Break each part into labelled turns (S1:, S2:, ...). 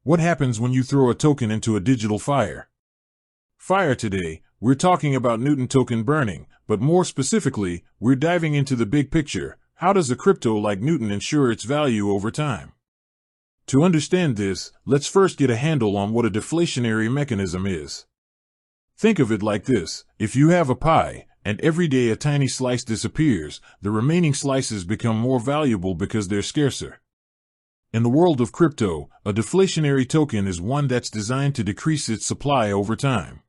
S1: What happens when you throw a token into a digital fire? Today, we're talking about Newton token burning, but more specifically, we're diving into the big picture. How does a crypto like Newton ensure its value over time? To understand this, let's first get a handle on what a deflationary mechanism is. Think of it like this: if you have a pie, and every day a tiny slice disappears, the remaining slices become more valuable because they're scarcer. In the world of crypto, a deflationary token is one that's designed to decrease its supply over time.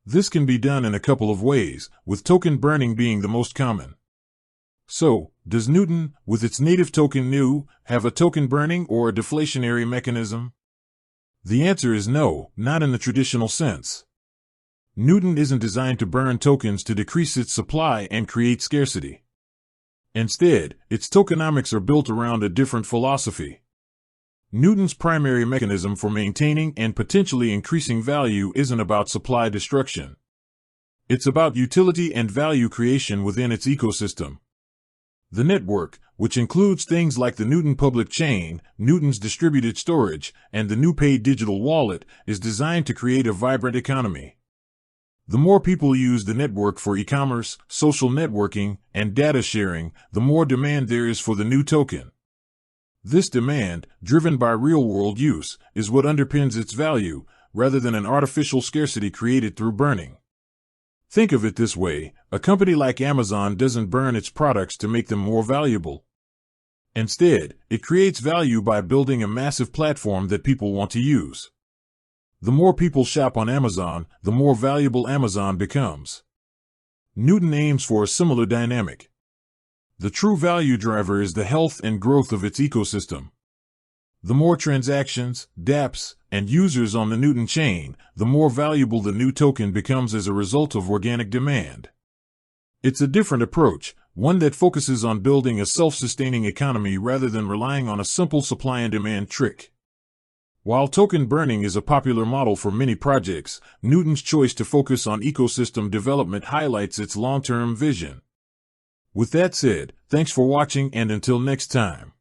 S1: This can be done in a couple of ways, with token burning being the most common. So, does Newton, with its native token NU, have a token burning or a deflationary mechanism? The answer is no, not in the traditional sense. Newton isn't designed to burn tokens to decrease its supply and create scarcity. Instead, its tokenomics are built around a different philosophy. Newton's primary mechanism for maintaining and potentially increasing value isn't about supply destruction. It's about utility and value creation within its ecosystem. The network, which includes things like the Newton public chain, Newton's distributed storage, and the new paid digital wallet, is designed to create a vibrant economy. The more people use the network for e-commerce, social networking, and data sharing, the more demand there is for the new token. This demand, driven by real-world use, is what underpins its value, rather than an artificial scarcity created through burning. Think of it this way: a company like Amazon doesn't burn its products to make them more valuable. Instead, it creates value by building a massive platform that people want to use. The more people shop on Amazon, the more valuable Amazon becomes. Newton aims for a similar dynamic. The true value driver is the health and growth of its ecosystem. The more transactions, dApps, and users on the Newton chain, the more valuable the new token becomes as a result of organic demand. It's a different approach, one that focuses on building a self-sustaining economy rather than relying on a simple supply and demand trick. While token burning is a popular model for many projects, Newton's choice to focus on ecosystem development highlights its long-term vision. With that said, thanks for watching, and until next time.